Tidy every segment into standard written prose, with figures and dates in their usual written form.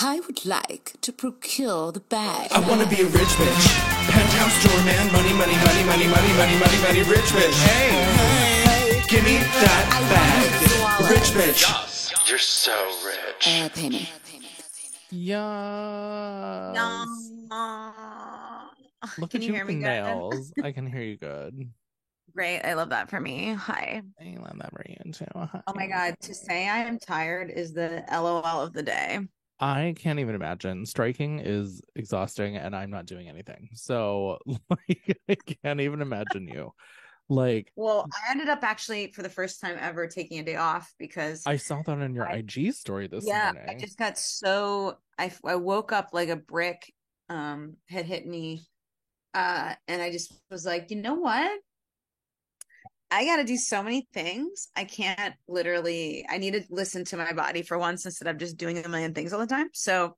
I would like to procure the bag. I wanna be a rich bitch. Penthouse doorman, money, money, money, money, money, money, money, money, rich bitch. Hey, give me that bag. Rich bitch. You're so rich. Pay me. Yeah. Look Can at you you hear with me the good? nails. I can hear you good. Great. I love that for me. Hi. I love that for you too. Oh my God. To say I am tired is the LOL of the day. I can't even imagine. Striking is exhausting and I'm not doing anything. So like I can't even imagine you. Like, well, I ended up actually for the first time ever taking a day off because I saw that on your IG story this morning. I just got I woke up like a brick had hit me. And I just was like, you know what? I got to do so many things. I need to listen to my body for once instead of just doing a million things all the time. So,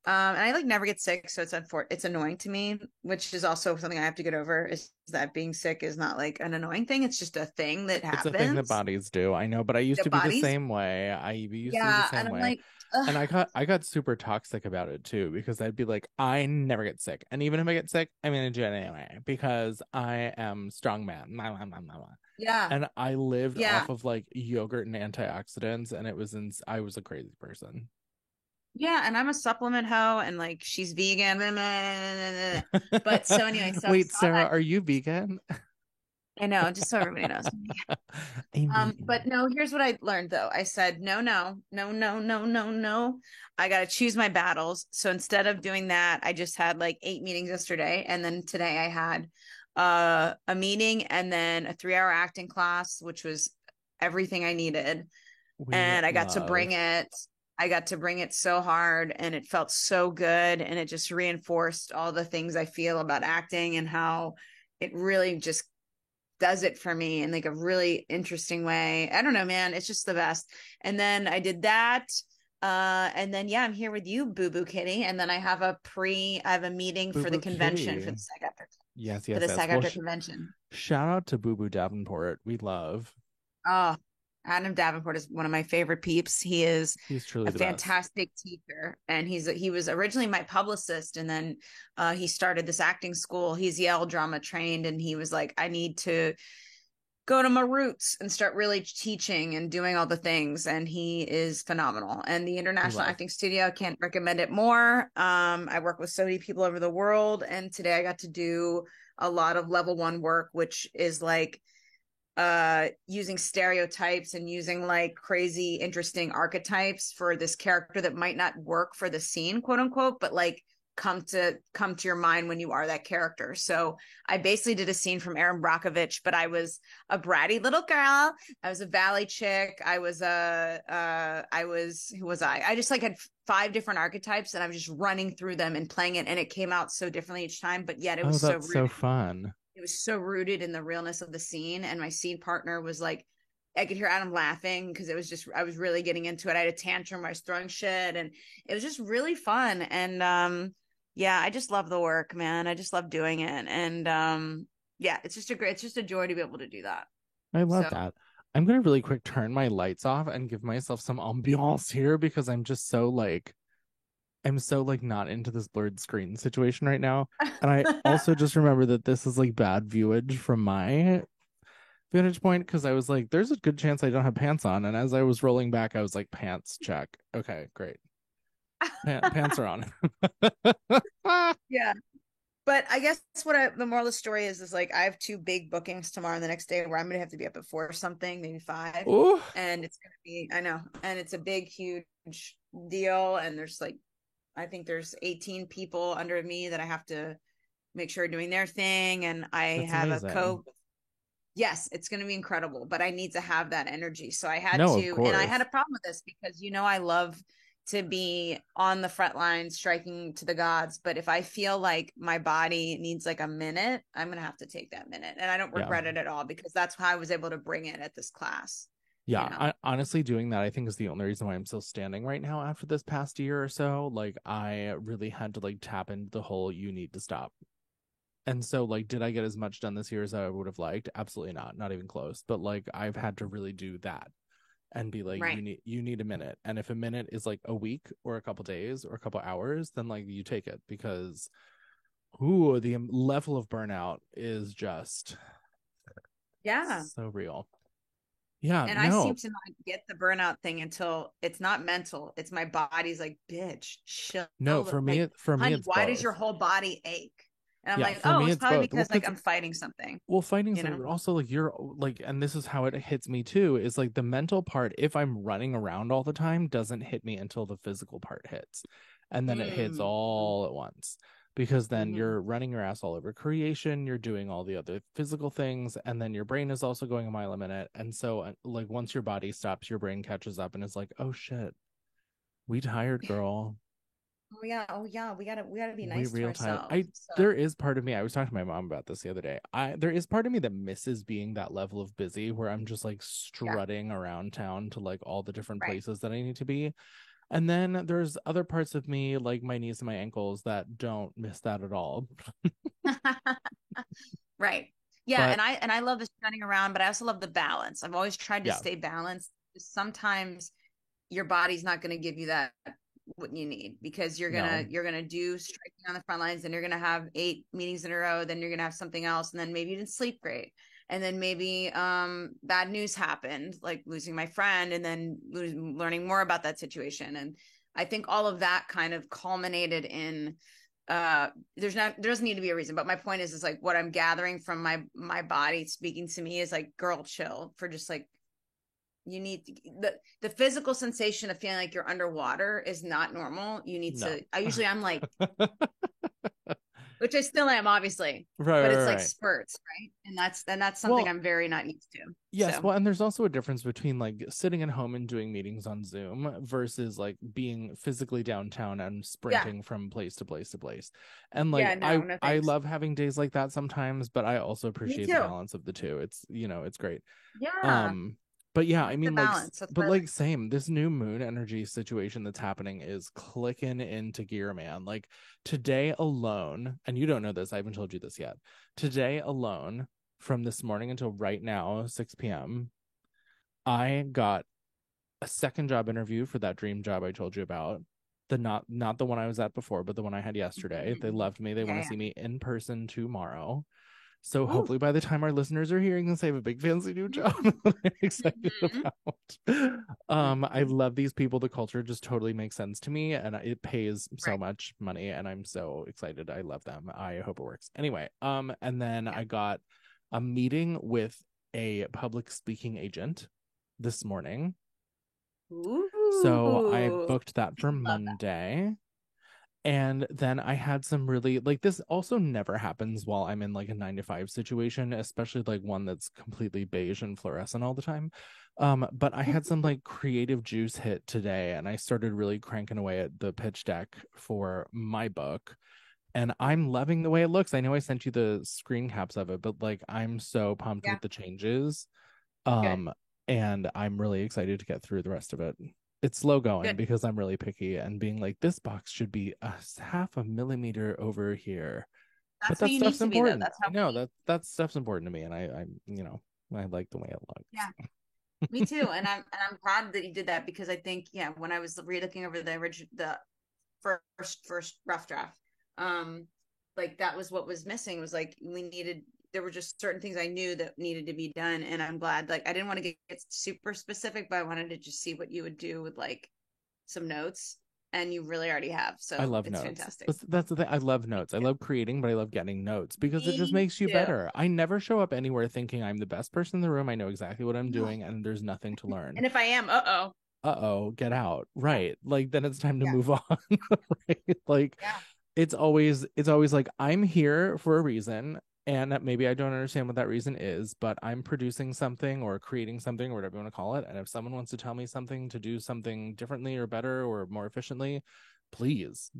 and I like never get sick. So it's annoying to me, which is also something I have to get over is that being sick is not like an annoying thing. It's just a thing that happens. It's a thing that bodies do. I know, but I used to be the same way. I used to be the same and I'm way. like, and I got super toxic about it too, because I'd be like, I never get sick. And even if I get sick, I'm gonna do it anyway because I am strong man. yeah. And I lived off of like yogurt and antioxidants, and I was a crazy person. Yeah, and I'm a supplement hoe, and like she's vegan. But so anyway, so wait, Sarah, are you vegan? I know, just so everybody knows. But no, here's what I learned though. I said, no. I got to choose my battles. So instead of doing that, I just had like 8 meetings yesterday. And then today I had a meeting and then a 3-hour acting class, which was everything I needed. And I got to bring it. I got to bring it so hard and it felt so good. And it just reinforced all the things I feel about acting and how it really just does it for me in like a really interesting way. I don't know, man. It's just the best. And then I did that. And then, I'm here with you, Boo Boo Kitty. And then I have a meeting for the convention Kitty. for the SAG after. Yes. For the SAG after convention. Shout out to Boo Boo Davenport. We love. Oh, Adam Davenport is one of my favorite peeps. He's truly a fantastic teacher, and he was originally my publicist, and then he started this acting school. He's Yale drama trained, and he was like, I need to go to my roots and start really teaching and doing all the things. And he is phenomenal. And the International Acting Studio, can't recommend it more. I work with so many people over the world, and today I got to do a lot of level 1 work, which is like using stereotypes and using like crazy interesting archetypes for this character that might not work for the scene, quote unquote, but like come to your mind when you are that character. So I basically did a scene from Erin Brockovich, but I was a bratty little girl. I was a valley chick. I was who was I? I just like had 5 different archetypes and I was just running through them and playing it, and it came out so differently each time, but yet it was so fun. It was so rooted in the realness of the scene. And my scene partner was like, I could hear Adam laughing because it was just, I was really getting into it. I had a tantrum where I was throwing shit and it was just really fun. And I just love the work, man. I just love doing it. And it's just a joy to be able to do that. I love that. I'm going to really quick turn my lights off and give myself some ambiance here because I'm so not into this blurred screen situation right now. And I also just remember that this is like bad viewage from my vantage point because I was like, there's a good chance I don't have pants on. And as I was rolling back, I was like, pants, check. Okay, great. Pants are on. Yeah. But I guess the moral of the story is like I have 2 big bookings tomorrow and the next day where I'm going to have to be up at 4 or something, maybe 5. Ooh. And it's going to be, I know. And it's a big, huge deal. And there's like, I think there's 18 people under me that I have to make sure are doing their thing. And I have amazing. Yes, it's going to be incredible, but I need to have that energy. So I had and I had a problem with this because, I love to be on the front line striking to the gods. But if I feel like my body needs like a minute, I'm going to have to take that minute. And I don't regret it at all because that's how I was able to bring it at this class. Yeah, I, honestly, doing that, I think, is the only reason why I'm still standing right now after this past year or so. Like, I really had to, like, tap into the whole you need to stop. And so, like, did I get as much done this year as I would have liked? Absolutely not. Not even close. But, like, I've had to really do that. and be like, Right. you need a minute. And if a minute is like a week or a couple days or a couple hours, then like you take it, because the level of burnout is just so real. Yeah, And I seem to not get the burnout thing until it's not mental. It's my body's like, bitch, chill. No, for me, Like, honey, it's why does your whole body ache? And I'm yeah, like, for oh, me it's it's probably both. Well, because like I'm fighting something. fighting You something, know? but also like you're like, and this is how it hits me too, is like the mental part, if I'm running around all the time, doesn't hit me until the physical part hits. And then it hits all at once, because then you're running your ass all over creation, you're doing all the other physical things, and then your brain is also going a mile a minute. And so like once your body stops, your brain catches up and is like, oh shit, we tired, girl. Oh yeah, we gotta be We nice to real tired. ourselves. So, There is part of me, I was talking to my mom about this the other day. There is part of me that misses being that level of busy where I'm just like strutting around town to like all the different right. places that I need to be. And then there's other parts of me, like my knees and my ankles, that don't miss that at all. Right. Yeah, But and I love the running around, but I also love the balance. I've always tried to yeah, stay balanced. Sometimes your body's not going to give you that what you need, because you're no. gonna do striking on the front lines, and you're gonna have 8 meetings in a row, then you're gonna have something else, and then maybe you didn't sleep great, and then maybe bad news happened, like losing my friend, and then learning more about that situation. And I think all of that kind of culminated in there doesn't need to be a reason, but my point is like what I'm gathering from my body speaking to me is like, girl, chill, for just like, you need the physical sensation of feeling like you're underwater is not normal. You need to, I'm like, which I still am, obviously, but it's like spurts, right? And that's something I'm very not used to. Yes, so. well, and there's also a difference between like sitting at home and doing meetings on Zoom versus like being physically downtown and sprinting from place to place to place. And like I love having days like that sometimes, but I also appreciate the balance of the two. It's, it's great. Yeah. But yeah, I mean, like, but like, like same, this new moon energy situation that's happening is clicking into gear, man. Like today alone, and you don't know this, I haven't told you this yet. Today alone, from this morning until right now, 6 p.m., I got a second job interview for that dream job I told you about. Not the one I was at before, but the one I had yesterday. They loved me. They want to see me in person tomorrow. So hopefully by the time our listeners are hearing this, I have a big fancy new job that I'm excited about. I love these people. The culture just totally makes sense to me, and it pays so much money, and I'm so excited. I love them. I hope it works. Anyway, and then I got a meeting with a public speaking agent this morning. So I booked that for Monday. And then I had some really, like, this also never happens while I'm in like a 9-to-5 situation, especially like one that's completely beige and fluorescent all the time. But I had some like creative juice hit today, and I started really cranking away at the pitch deck for my book. And I'm loving the way it looks. I know I sent you the screen caps of it, but like I'm so pumped with the changes. And I'm really excited to get through the rest of it. It's slow going because I'm really picky and being like, this box should be a 0.5 millimeter over here. But that stuff's important. That stuff's important to me, and I like the way it looks. Yeah, me too. And I'm proud that you did that, because I think when I was re-looking over the first rough draft, like that was what was missing. Was like there were just certain things I knew that needed to be done. And I'm glad, like, I didn't want to get super specific, but I wanted to just see what you would do with like some notes, and you really already have. So I love notes. Fantastic. That's the thing. I love notes. I love creating, but I love getting notes because it just makes you better. I never show up anywhere thinking I'm the best person in the room. I know exactly what I'm doing, and there's nothing to learn. And if I am, get out. Right. Like then it's time to move on. Right. Like it's always like, I'm here for a reason. And maybe I don't understand what that reason is, but I'm producing something or creating something or whatever you want to call it. And if someone wants to tell me something to do something differently or better or more efficiently, please,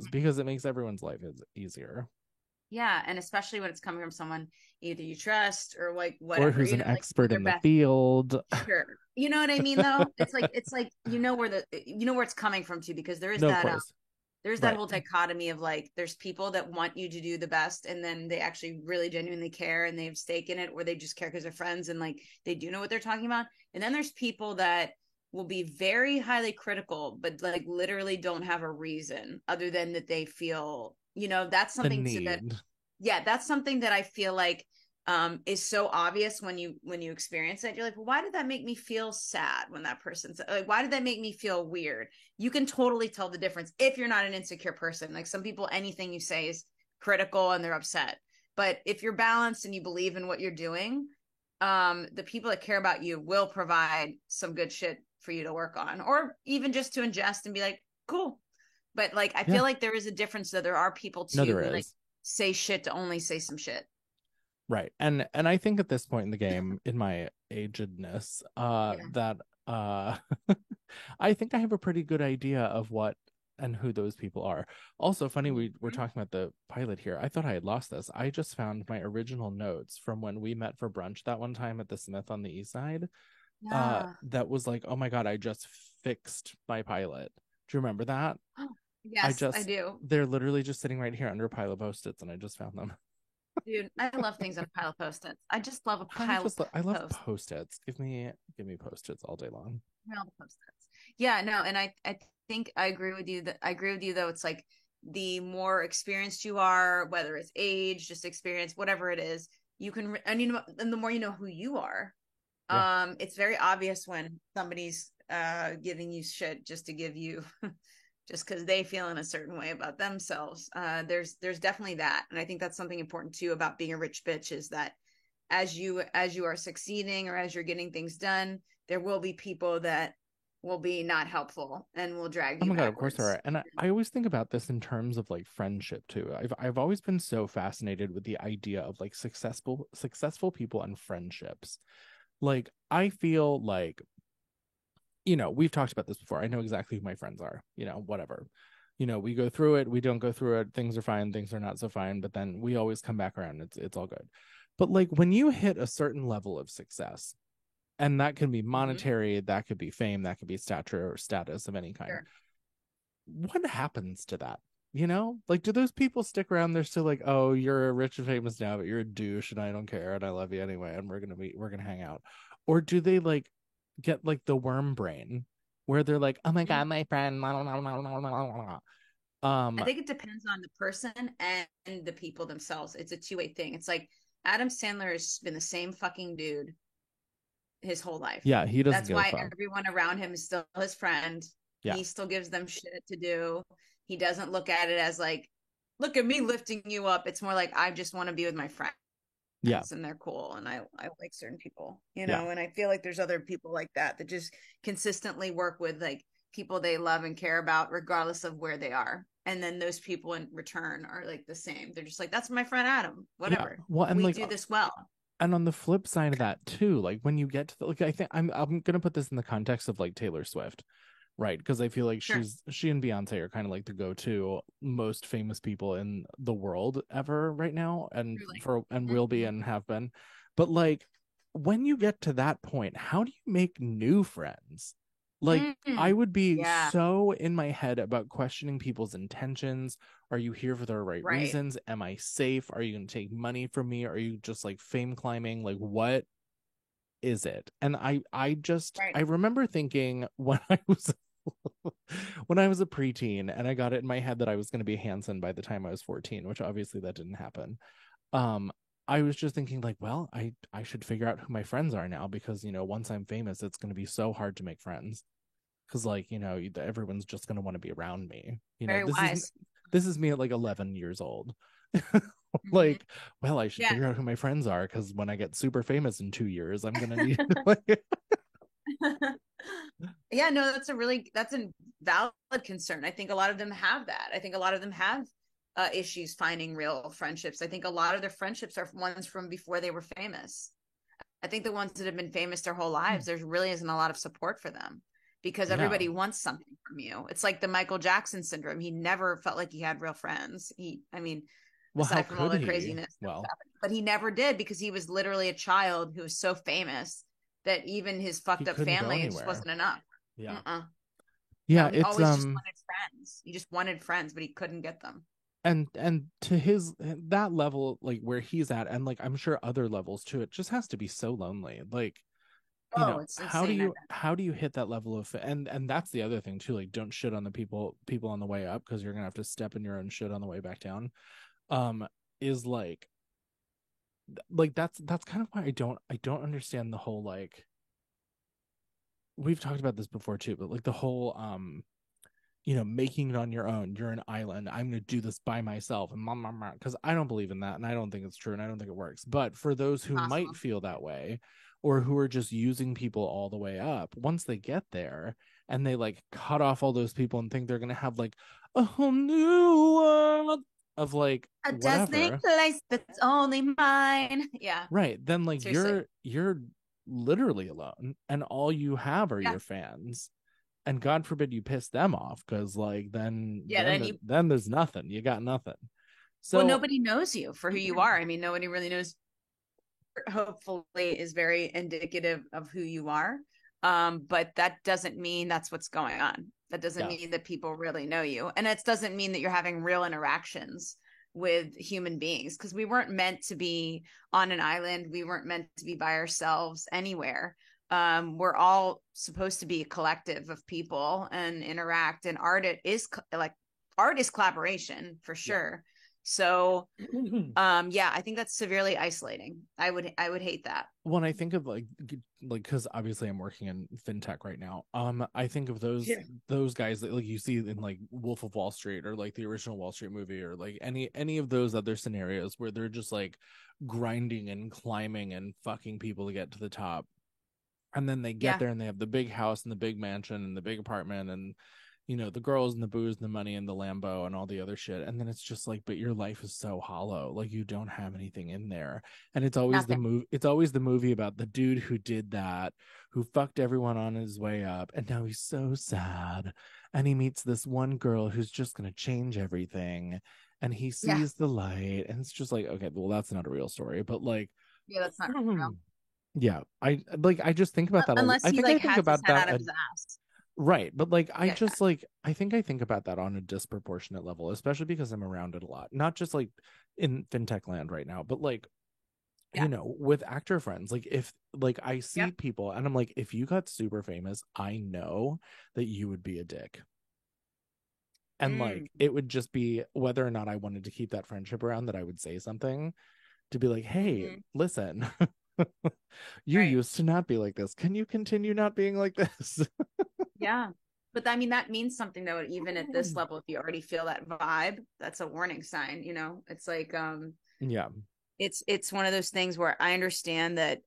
because it makes everyone's life easier. Yeah. And especially when it's coming from someone either you trust or like whatever. Or who's an expert in the field. Sure. You know what I mean, though? It's like, where it's coming from too, because there is that There's that whole dichotomy of like, there's people that want you to do the best, and then they actually really genuinely care and they have stake in it, or they just care because they're friends and like they do know what they're talking about. And then there's people that will be very highly critical, but like literally don't have a reason other than that they feel, that's something that's something that I feel like is so obvious when you experience it. You're like, well, why did that make me feel sad when that person's like, why did that make me feel weird? You can totally tell the difference if you're not an insecure person. Like some people, anything you say is critical and they're upset. But if you're balanced and you believe in what you're doing, the people that care about you will provide some good shit for you to work on, or even just to ingest and be like, cool. But like, I feel like there is a difference that there are people too who like say shit to only say some shit. Right. And I think at this point in the game, in my agedness, that I think I have a pretty good idea of what and who those people are. Also, funny, we're talking about the pilot here. I thought I had lost this. I just found my original notes from when we met for brunch that one time at the Smith on the East Side. That was like, oh my God, I just fixed my pilot. Do you remember that? Yes, I do. They're literally just sitting right here under a pile of Post-its, and I just found them. Dude, I love things on a pile of Post-its. I just love a pile of I love Post-its. Give me Post-its all day long. All the Post-its. Yeah, no, and I think I agree with you though. It's like the more experienced you are, whether it's age, just experience, whatever it is, you can, and the more you know who you are. It's very obvious when somebody's giving you shit just to give you just because they feel in a certain way about themselves. There's definitely that, and I think that's something important too about being a rich bitch, is that as you are succeeding or as you're getting things done, there will be people that will be not helpful and will drag you. Oh my God, of course there are. And I always think about this in terms of like friendship too. I've always been so fascinated with the idea of like successful people and friendships. Like, I feel like, we've talked about this before. I know exactly who my friends are, whatever. We go through it, we don't go through it. Things are fine, things are not so fine, but then we always come back around. It's all good. But like when you hit a certain level of success, and that can be monetary, that could be fame, that could be stature or status of any kind. Sure. What happens to that? Like, do those people stick around? They're still like, oh, you're rich and famous now, but you're a douche and I don't care and I love you anyway and we're gonna hang out. Or do they like get like the worm brain where they're like, oh my God, my friend. I think it depends on the person and the people themselves. It's a two-way thing. It's like Adam Sandler has been the same fucking dude his whole life. Yeah, he doesn't. That's why everyone around him is still his friend. Yeah. He still gives them shit to do. He doesn't look at it as like, look at me lifting you up. It's more like, I just want to be with my friends. Yeah. And they're cool. And I like certain people, and I feel like there's other people like that just consistently work with like people they love and care about, regardless of where they are. And then those people in return are like the same. They're just like, that's my friend Adam, whatever. Yeah. Well, and we do this well. And on the flip side of that too, like when you get to I think I'm gonna put this in the context of like Taylor Swift, right? Because I feel like she and Beyonce are kind of like the go-to most famous people in the world ever right now, and will be and have been. But like when you get to that point, how do you make new friends? Like I would be so in my head about questioning people's intentions. Are you here for the right reasons? Am I safe? Are you going to take money from me? Are you just like fame climbing? Like what is it? And I remember thinking when I was a preteen and I got it in my head that I was going to be Hanson by the time I was 14, which obviously that didn't happen. I was just thinking like, well, I should figure out who my friends are now, because, once I'm famous, it's going to be so hard to make friends. Because like, everyone's just going to want to be around me. This is me at like 11 years old. Like, well, I should figure out who my friends are, because when I get super famous in 2 years, I'm going to need Yeah, no, that's a valid concern. I think a lot of them have that. I think a lot of them have issues finding real friendships. I think a lot of their friendships are ones from before they were famous. I think the ones that have been famous their whole lives, there really isn't a lot of support for them, because everybody wants something from you. It's like the Michael Jackson syndrome. He never felt like he had real friends. Aside from all the craziness, but he never did, because he was literally a child who was so famous that even his fucked up family just wasn't enough. Yeah, he it's always just wanted friends. friends. He just wanted friends, but he couldn't get them. And to his that level, like where he's at, and like I'm sure other levels too, it just has to be so lonely. Like, you know, It's insane. how do you hit that level of, and that's the other thing too, like don't shit on the people on the way up, because you're gonna have to step in your own shit on the way back down. Is like that's kind of why I don't understand the whole, like, we've talked about this before too, but like the whole you know, making it on your own, you're an island, I'm going to do this by myself, and because I don't believe in that, and I don't think it's true, and I don't think it works. But for those who might feel that way, or who are just using people all the way up, once they get there and they like cut off all those people and think they're going to have like a whole new world of like a whatever Disney place that's only mine. Yeah. Right. Then like Seriously. you're literally alone, and all you have are Yeah. your fans. And God forbid you piss them off, because like then there's nothing. You got nothing. So well, nobody knows you for who you are. I mean, nobody really knows. Hopefully is very indicative of who you are. But that doesn't mean that's what's going on. That doesn't mean that people really know you. And it doesn't mean that you're having real interactions with human beings, because we weren't meant to be on an island. We weren't meant to be by ourselves anywhere. We're all supposed to be a collective of people and interact, and art is collaboration for sure. So I think that's severely isolating. I would hate that. When I think of like because obviously I'm working in fintech right now, I think of those guys that like you see in like Wolf of Wall Street, or like the original Wall Street movie, or like any of those other scenarios where they're just like grinding and climbing and fucking people to get to the top. And then they get there and they have the big house and the big mansion and the big apartment, and you know, the girls and the booze and the money and the Lambo and all the other shit. And then it's just like, but your life is so hollow. Like you don't have anything in there. And it's always it's always the movie about the dude who did that, who fucked everyone on his way up, and now he's so sad. And he meets this one girl who's just gonna change everything. And he sees the light, and it's just like, okay, well, that's not a real story, but like, that's not real. Yeah, I just think about that. Unless he like has his head out of his ass. Right, but like I just like I think about that on a disproportionate level, especially because I'm around it a lot. Not just like in fintech land right now, but like you know, with actor friends. Like if like I see people and I'm like, if you got super famous, I know that you would be a dick. And like it would just be whether or not I wanted to keep that friendship around, that I would say something to be like, hey, listen. You used to not be like this. Can you continue not being like this? But I mean, that means something though, even at this level. If you already feel that vibe, that's a warning sign. You know, it's like it's one of those things where I understand that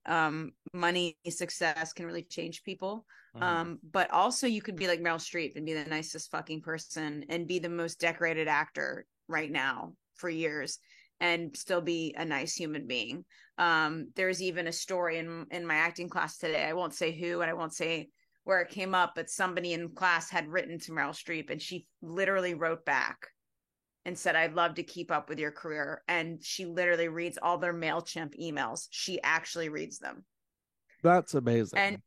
money, success can really change people. But also you could be like Meryl Streep and be the nicest fucking person and be the most decorated actor right now for years and still be a nice human being. There's even a story in my acting class today. I won't say who and I won't say where it came up, but somebody in class had written to Meryl Streep and she literally wrote back and said, I'd love to keep up with your career. And she literally reads all their MailChimp emails. She actually reads them. That's amazing. And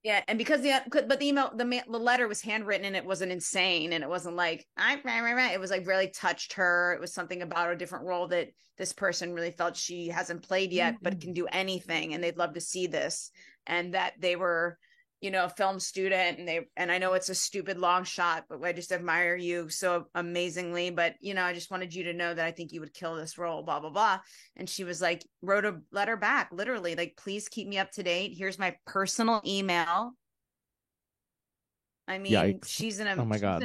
and because the letter was handwritten and it wasn't insane and it wasn't like it was like really touched her. It was something about a different role that this person really felt she hasn't played yet, but can do anything, and they'd love to see this, and that they were, you know, a film student, and I know it's a stupid long shot, but I just admire you so amazingly. But, you know, I just wanted you to know that I think you would kill this role, blah, blah, blah. And she was like, wrote a letter back, literally, like, please keep me up to date. Here's my personal email. I mean, she's a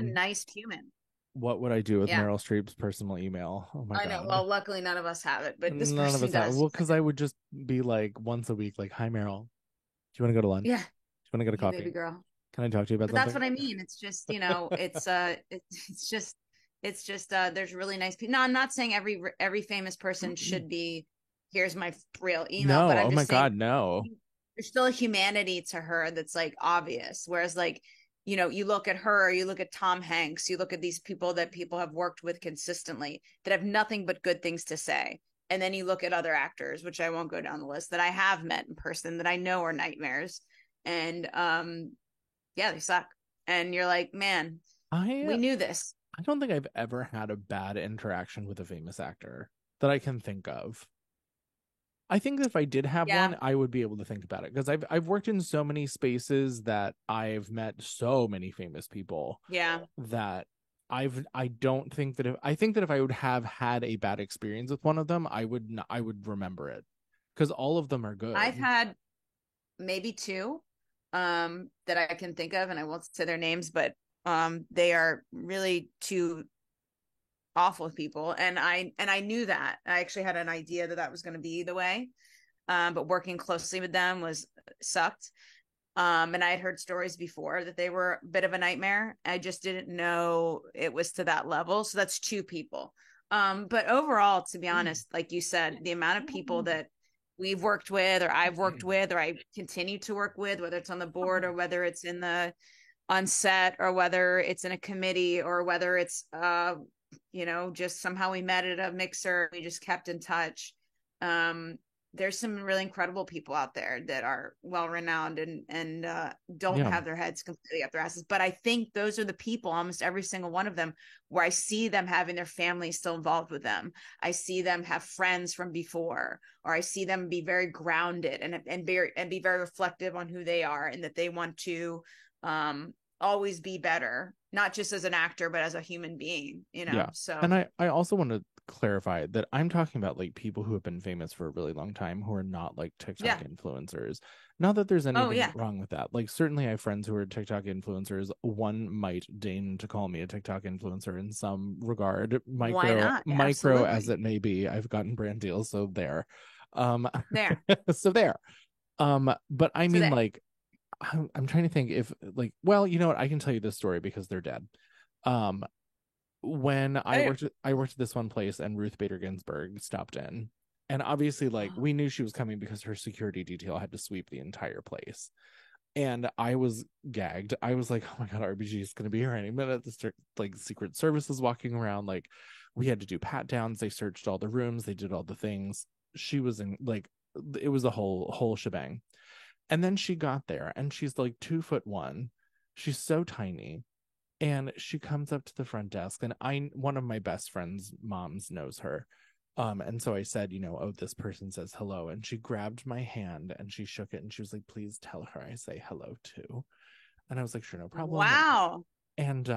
nice human. What would I do with Meryl Streep's personal email? Oh my God. I know. Well, luckily none of us have it, but this person does. Well, because I would just be like once a week, like, hi, Meryl, do you want to go to lunch? Yeah. Want to get a coffee, baby girl? Can I talk to you about something? That's what I mean. It's just, you know, it's just there's really nice people. No, I'm not saying every famous person should be, here's my real email. No, but I'm oh my God, no. There's still a humanity to her that's like obvious. Whereas like, you know, you look at her, you look at Tom Hanks, you look at these people that people have worked with consistently that have nothing but good things to say. And then you look at other actors, which I won't go down the list, that I have met in person that I know are nightmares. And they suck. And you're like, man, we knew this. I don't think I've ever had a bad interaction with a famous actor that I can think of. I think that if I did have Yeah. one, I would be able to think about it because I've worked in so many spaces that I've met so many famous people Yeah. that I don't think that I think that if I would have had a bad experience with one of them, I would remember it because all of them are good. I've had maybe two that I can think of, and I won't say their names, but they are really two awful people, and I knew that. I actually had an idea that was going to be the way, but working closely with them was sucked. And I had heard stories before that they were a bit of a nightmare. I just didn't know it was to that level. So that's two people. But overall, to be honest, like you said, the amount of people that we've worked with, or I've worked with, or I continue to work with, whether it's on the board or whether it's on set, or whether it's in a committee, or whether it's just somehow we met at a mixer, we just kept in touch. There's some really incredible people out there that are well renowned and don't have their heads completely up their asses. But I think those are the people, almost every single one of them, where I see them having their family still involved with them. I see them have friends from before, or I see them be very grounded and be very reflective on who they are, and that they want to always be better, not just as an actor, but as a human being, Yeah. So, and I also want to clarify that I'm talking about like people who have been famous for a really long time who are not like TikTok influencers. Not that there's anything wrong with that. Like, certainly I have friends who are TikTok influencers. One might deign to call me a TikTok influencer in some regard, micro as it may be. I've gotten brand deals, so there. There. So there. But I mean, like, I'm trying to think if, like, well, you know what? I can tell you this story because they're dead. When I worked at this one place, and Ruth Bader Ginsburg stopped in, and obviously, like, we knew she was coming because her security detail had to sweep the entire place. And I was gagged. I was like, oh my God, RBG is going to be here any minute. Like, Secret Service is walking around. Like, we had to do pat downs. They searched all the rooms. They did all the things. She was in, like, it was a whole shebang. And then she got there, and she's like 2'1". She's so tiny. And she comes up to the front desk, and one of my best friend's moms knows her. And so I said, oh, this person says hello. And she grabbed my hand and she shook it, and she was like, please tell her I say hello too. And I was like, sure, no problem. Wow. And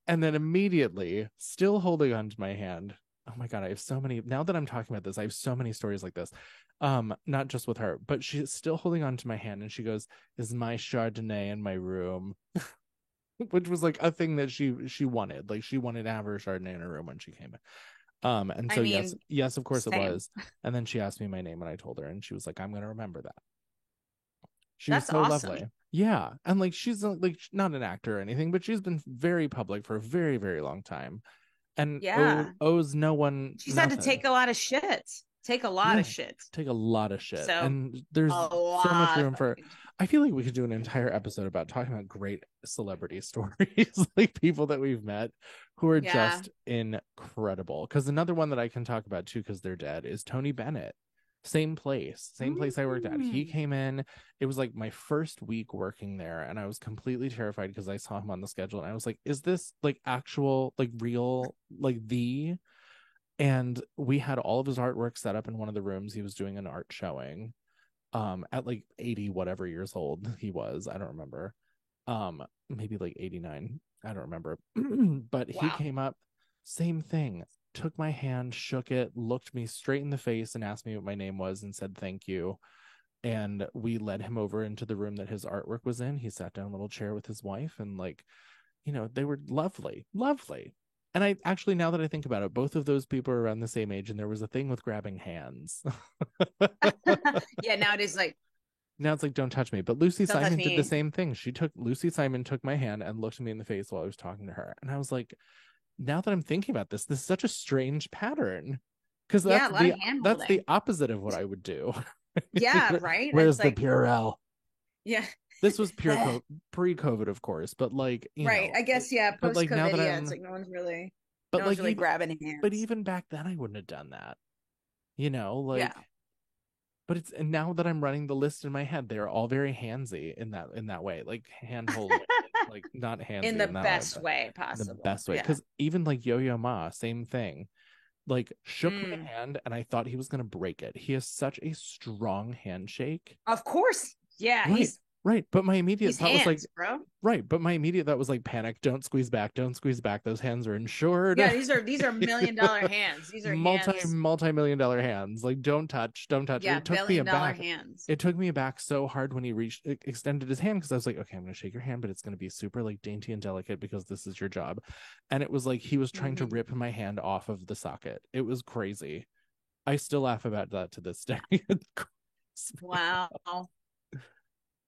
and then immediately, still holding on to my hand. Oh my God, I have so many, now that I'm talking about this, I have so many stories like this. Not just with her, but she's still holding on to my hand, and she goes, is my Chardonnay in my room? Which was like a thing that she wanted. Like, she wanted to have her Chardonnay in her room when she came in. And so yes, of course, same. It was. And then she asked me my name, and I told her, and she was like, I'm gonna remember that. That's so awesome. Lovely. Yeah. And like, she's like not an actor or anything, but she's been very public for a very, very long time. And owes no one. She's nothing. Had to take a lot of shit. Take a lot of shit. So, and there's so much room for. I feel like we could do an entire episode about talking about great celebrity stories, like people that we've met who are just incredible. Because another one that I can talk about too, because they're dead, is Tony Bennett. Same place I worked at. He came in. It was like my first week working there, and I was completely terrified because I saw him on the schedule, and I was like, is this like actual, like real, like the. And we had all of his artwork set up in one of the rooms. He was doing an art showing at like 80 whatever years old he was. I don't remember. Maybe like 89. I don't remember. But he came up, same thing, took my hand, shook it, looked me straight in the face, and asked me what my name was, and said thank you. And we led him over into the room that his artwork was in. He sat down in a little chair with his wife, and like, they were lovely. And I actually, now that I think about it, both of those people are around the same age, and there was a thing with grabbing hands. Yeah, now it is like. Now it's like, don't touch me. But Lucy Simon did the same thing. Lucy Simon took my hand and looked me in the face while I was talking to her. And I was like, now that I'm thinking about this is such a strange pattern. Because that's the opposite of what I would do. Yeah, right? Where's the Purell? Yeah. This was pre-COVID, of course, but like, right. I guess, post-COVID, like, it's like no one's really grabbing hands. But even back then, I wouldn't have done that. But and now that I'm running the list in my head, they're all very handsy in that way, like hand holding. like not handsy in the that best but way in possible. the best way. Yeah. Because even like Yo-Yo Ma, same thing. Like shook my Mm. hand and I thought he was gonna break it. He has such a strong handshake. Of course. Yeah. Right, right. But my immediate He's thought was like, hands, bro. right. But my immediate thought was like, panic, don't squeeze back, don't squeeze back. Those hands are insured. Yeah, these are $1 million hands. These are hands. multi-million dollar hands. Like, don't touch. Yeah, It took me billion dollar aback. hands. It took me aback so hard when he extended his hand, because I was like, okay, I'm gonna shake your hand, but it's gonna be super like dainty and delicate because this is your job. And it was like he was trying to rip my hand off of the socket. It was crazy. I still laugh about that to this day. Wow.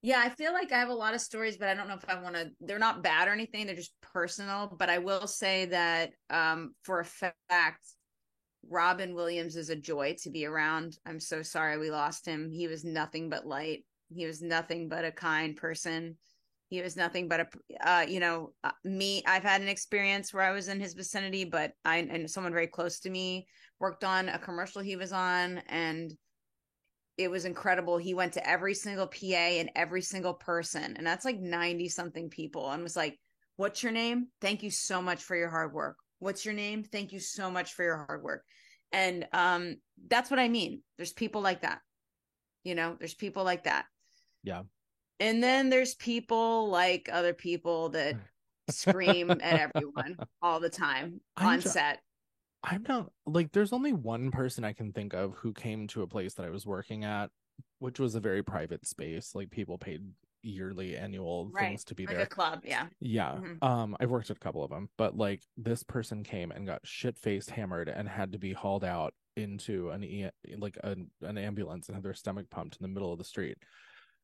Yeah, I feel like I have a lot of stories, but I don't know if I want to. They're not bad or anything. They're just personal. But I will say that for a fact, Robin Williams is a joy to be around. I'm so sorry we lost him. He was nothing but light. He was nothing but a kind person. He was nothing but me. I've had an experience where I was in his vicinity, but and someone very close to me worked on a commercial he was on, and it was incredible. He went to every single PA and every single person, and that's like 90 something people, and was like, "What's your name? Thank you so much for your hard work. What's your name? Thank you so much for your hard work." And that's what I mean. There's people like that. There's people like that. Yeah. And then there's people like other people that scream at everyone all the time on set. I'm not like, there's only one person I can think of who came to a place that I was working at, which was a very private space. Like people paid yearly annual things to be like there. A club. Yeah. Yeah. I've worked at a couple of them, but like this person came and got shit-faced hammered and had to be hauled out into an ambulance and had their stomach pumped in the middle of the street.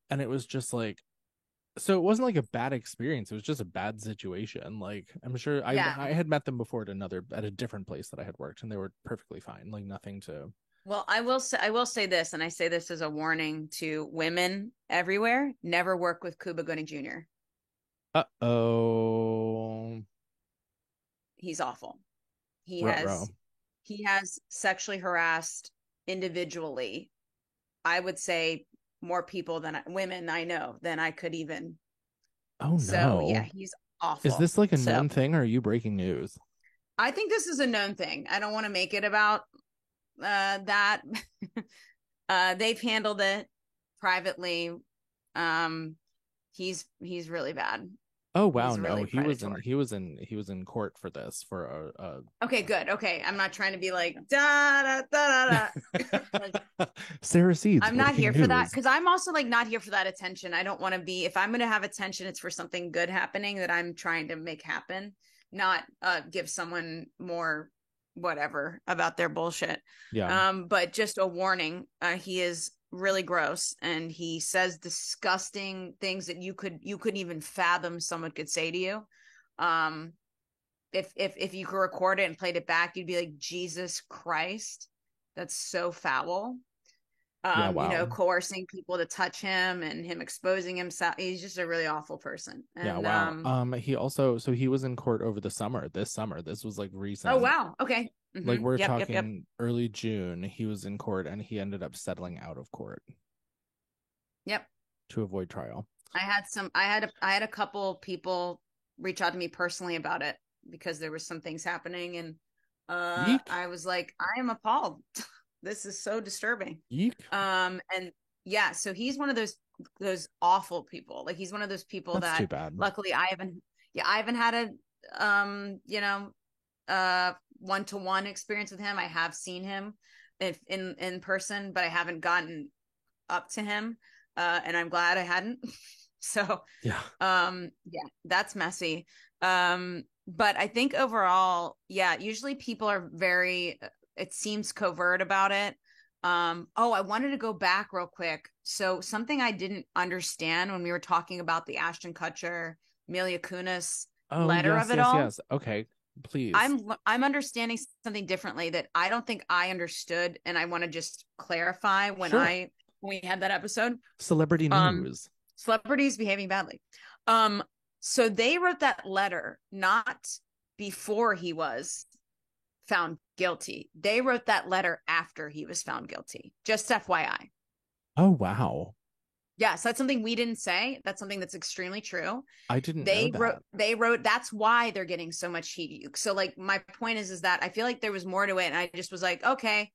And it was just like, so it wasn't like a bad experience. It was just a bad situation. Like, I'm sure I had met them before at a different place that I had worked, and they were perfectly fine. Like nothing to. Well, I will say this, and I say this as a warning to women everywhere: never work with Cuba Gooding Jr. Uh-oh. He's awful. He Ruh-roh. has sexually harassed individually, I would say, more people women I know than I could even. Oh no. So yeah, he's awful. Is this like a known thing, or are you breaking news? I think this is a known thing. I don't want to make it about that. They've handled it privately. He's really bad. Oh wow, He's no, really he was in court for this for a Okay, good. Okay, I'm not trying to be like da da da da da. Sarah Seeds. I'm not here for that, because I'm also like not here for that attention. I don't want to be. If I'm going to have attention, it's for something good happening that I'm trying to make happen, not give someone more whatever about their bullshit. Yeah. But just a warning, he is really gross, and he says disgusting things that you couldn't even fathom someone could say to you. If you could record it and played it back, you'd be like, Jesus Christ, that's so foul. Wow. Coercing people to touch him and him exposing himself. He's just a really awful person. And, yeah, wow. He also, so he was in court over this summer. This was like recent. Oh wow. Okay. Mm-hmm. Like we're talking early June. He was in court and he ended up settling out of court. Yep. To avoid trial. I had a couple people reach out to me personally about it because there was some things happening, and I was like, I am appalled. This is so disturbing. Eek. And yeah, so he's one of those awful people. Like he's one of those people That's too bad. Luckily I haven't had a one-to-one experience with him. I have seen him in person, but I haven't gotten up to him. And I'm glad I hadn't. So yeah, that's messy. But I think overall, usually people are very, it seems covert about it. I wanted to go back real quick. So something I didn't understand when we were talking about the Ashton Kutcher, Mila Kunis letter of it all. Yes. Okay, please. I'm understanding something differently that I don't think I understood, and I want to just clarify when we had that episode. Celebrity news. Celebrities behaving badly. So they wrote that letter not before he was found guilty. They wrote that letter after he was found guilty. Just FYI. Oh wow. Yes, that's something we didn't say. That's something that's extremely true. I didn't know that. They wrote, that's why they're getting so much heat. So like my point is that I feel like there was more to it. And I just was like, okay.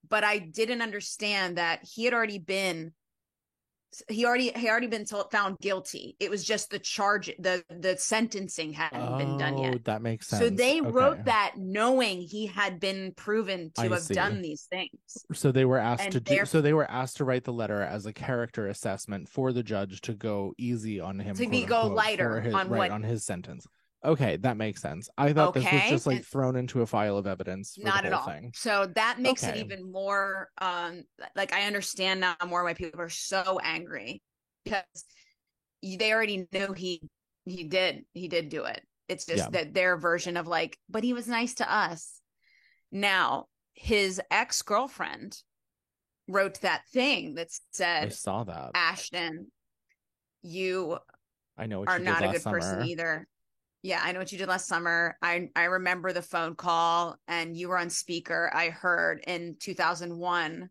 But I didn't understand that he had already been found guilty. It was just the charge, the sentencing hadn't been done yet. That makes sense. So they wrote that knowing he had been proven to have done these things. So they were asked to write the letter as a character assessment for the judge to go easy on him, to go lighter on his sentence. Okay, that makes sense. I thought this was just like thrown into a file of evidence. Not at all. So that makes it even more like I understand now more why people are so angry, because they already know he did do it. It's just that their version of like, but he was nice to us. Now, his ex-girlfriend wrote that thing that said, I saw that. Ashton, you I know what are you not did a good summer. person either. Yeah, I know what you did last summer. I remember the phone call and you were on speaker. I heard in 2001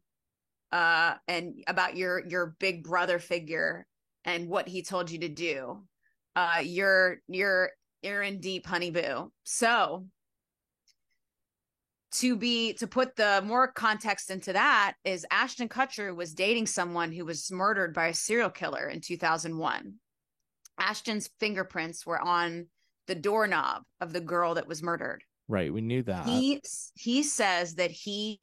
and about your big brother figure and what he told you to do. You're in deep, honey boo. So to put the more context into that is Ashton Kutcher was dating someone who was murdered by a serial killer in 2001. Ashton's fingerprints were on the doorknob of the girl that was murdered. Right, we knew that. He says that he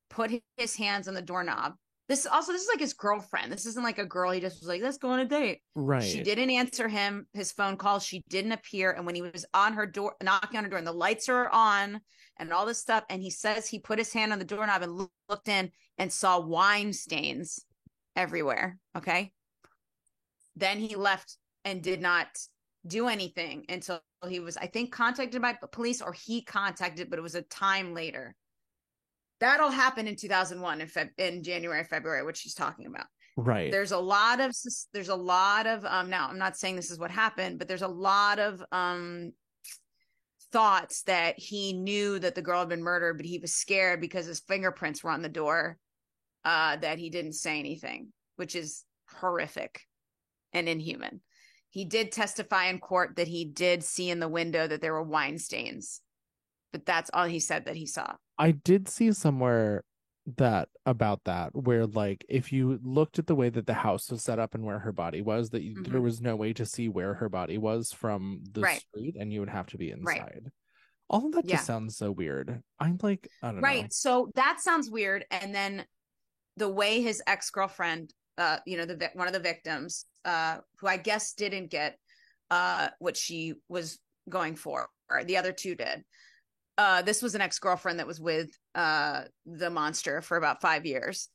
put his hands on the doorknob. This is like his girlfriend. This isn't like a girl he just was like, let's go on a date. Right. She didn't answer his phone call. She didn't appear. And when he was on her door, knocking on her door, and the lights are on and all this stuff, and he says he put his hand on the doorknob and looked in and saw wine stains everywhere. Okay. Then he left and did not do anything until he was, I think, contacted by police, or he contacted, but it was a time later. That'll happen in 2001 in January, February, which she's talking about. Right. There's a lot of now I'm not saying this is what happened, but there's a lot of thoughts that he knew that the girl had been murdered, but he was scared because his fingerprints were on the door, that he didn't say anything, which is horrific and inhuman. He did testify in court that he did see in the window that there were wine stains, but that's all he said that he saw. I did see somewhere about that where, like, if you looked at the way that the house was set up and where her body was, that there was no way to see where her body was from the street, and you would have to be inside. Right. All of that just sounds so weird. I'm like, I don't know. Right. So that sounds weird. And then the way his ex-girlfriend, one of the victims, who I guess didn't get what she was going for, or the other two did. This was an ex-girlfriend that was with the monster for about 5 years.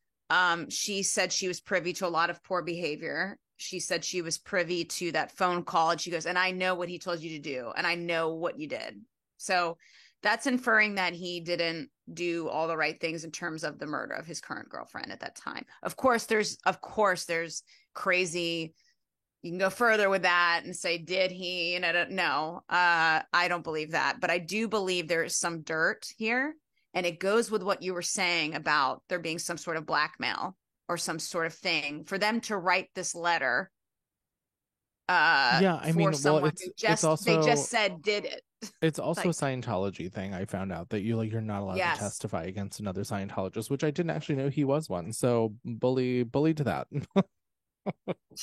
She said she was privy to a lot of poor behavior. She said she was privy to that phone call, and she goes, and I know what he told you to do, and I know what you did. So that's inferring that he didn't do all the right things in terms of the murder of his current girlfriend at that time. Of course, there's crazy. You can go further with that and say, did he? And no, I don't believe that. But I do believe there is some dirt here. And it goes with what you were saying about there being some sort of blackmail or some sort of thing for them to write this letter. It's also, they just said did it. It's also a Scientology thing. I found out that you're not allowed to testify against another Scientologist, which I didn't actually know he was one. So bully to that.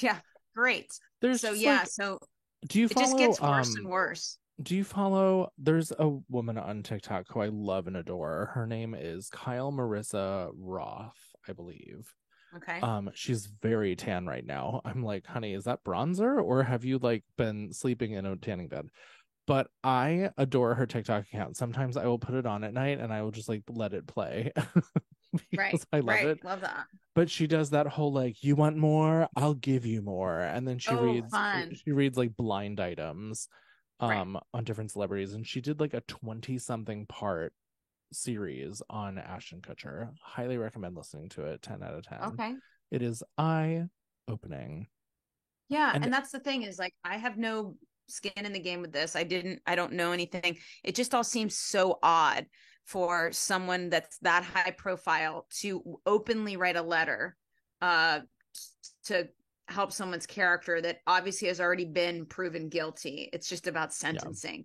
Yeah. Great. Do you follow, it just gets worse and worse. Do you follow? There's a woman on TikTok who I love and adore. Her name is Kyle Marissa Roth, I believe. Okay. She's very tan right now. I'm like, honey, is that bronzer, or have you like been sleeping in a tanning bed? But I adore her TikTok account. Sometimes I will put it on at night and I will just like let it play. Because I love it. Love that. But she does that whole like, you want more, I'll give you more, and then she reads like blind items on different celebrities, and she did like a 20-something part series on Ashton Kutcher. Highly recommend listening to it. 10 out of 10. Okay. It is eye-opening. Yeah, and that's the thing is like I have no skin in the game with this. I don't know anything. It just all seems so odd for someone that's that high profile to openly write a letter to help someone's character that obviously has already been proven guilty. It's just about sentencing.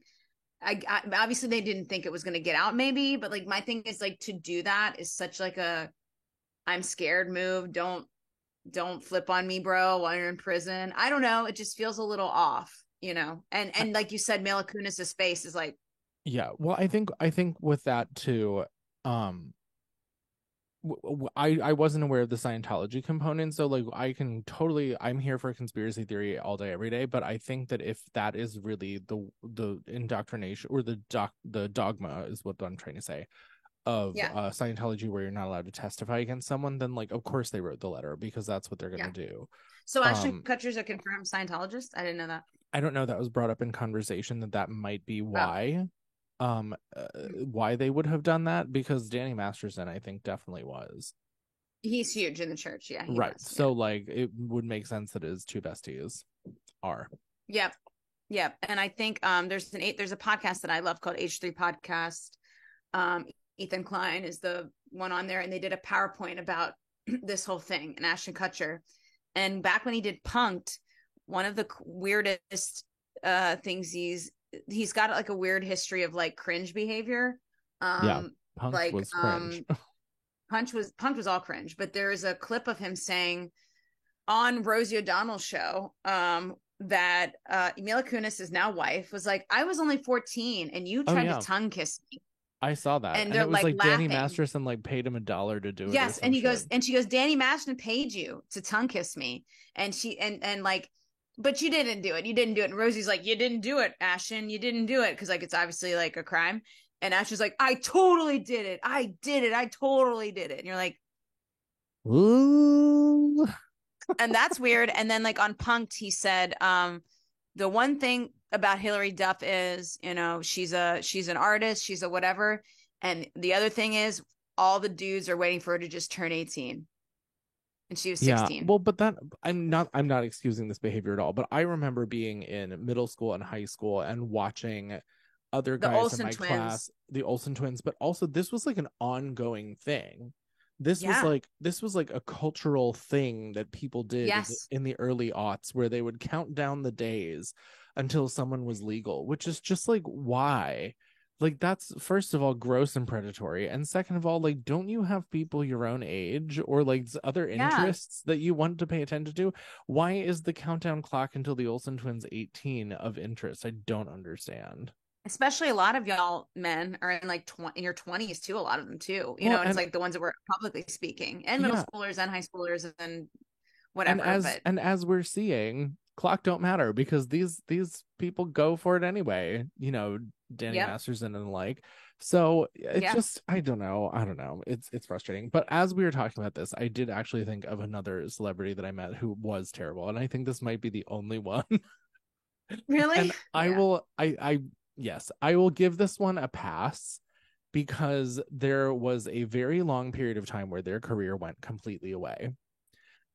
I obviously they didn't think it was going to get out, maybe, but like my thing is like to do that is such like a I'm scared move. Don't flip on me, bro, while you're in prison. I don't know. It just feels a little off, you know. And like you said, Mila Kunis's face is like, yeah. Well, I think with that too, I wasn't aware of the Scientology component, so like I'm here for conspiracy theory all day every day, but I think that if that is really the indoctrination or the dogma is what I'm trying to say of Scientology, where you're not allowed to testify against someone, then like of course they wrote the letter because that's what they're going to do. So Ashton Kutcher's a confirmed Scientologist? I didn't know that. I don't know, that was brought up in conversation that might be why. Why they would have done that, because Danny Masterson I think definitely was. He's huge in the church, right was, so like it would make sense that his two besties are. Yep. And I think there's a podcast that I love called H3 Podcast. Ethan Klein is the one on there, and they did a PowerPoint about this whole thing and Ashton Kutcher. And back when he did Punk'd, one of the weirdest things he's got like a weird history of like cringe behavior. Punk'd like was cringe. Punk'd was all cringe, but there is a clip of him saying on Rosie O'Donnell's show that Mila Kunis' now wife was like, I was only 14 and you tried to tongue kiss me. I saw that, and it was like Danny Masterson like paid him $1 to do it. Yes, and he goes, Danny Masterson paid you to tongue kiss me, and she and like, but you didn't do it. You didn't do it. And Rosie's like, you didn't do it, Ashton. You didn't do it because like it's obviously like a crime. And Ashton's like, I totally did it. I did it. I totally did it. And you're like, ooh. And that's weird. And then like on Punk'd, he said, the one thing about Hillary Duff is, you know, she's an artist, she's a whatever. And the other thing is all the dudes are waiting for her to just turn 18. And she was 16. Yeah, well, but that I'm not excusing this behavior at all, but I remember being in middle school and high school and watching other guys in my class, the Olsen twins, but also this was like an ongoing thing. This was like a cultural thing that people did in the early aughts, where they would count down the days until someone was legal, which is just like, why? Like, that's first of all gross and predatory, and second of all, like, don't you have people your own age or like other interests that you want to pay attention to? Why is the countdown clock until the Olsen twins 18 of interest? I don't understand. Especially a lot of y'all men are in like in your 20s too, a lot of them too, you know. It's like the ones that were publicly speaking, and middle schoolers and high schoolers and whatever. And as we're seeing, clock don't matter because these people go for it anyway, you know, Danny Masterson and the like. So it's just I don't know, it's frustrating. But as we were talking about this, I did actually think of another celebrity that I met who was terrible, and I think this might be the only one. Really? And I will give this one a pass because there was a very long period of time where their career went completely away.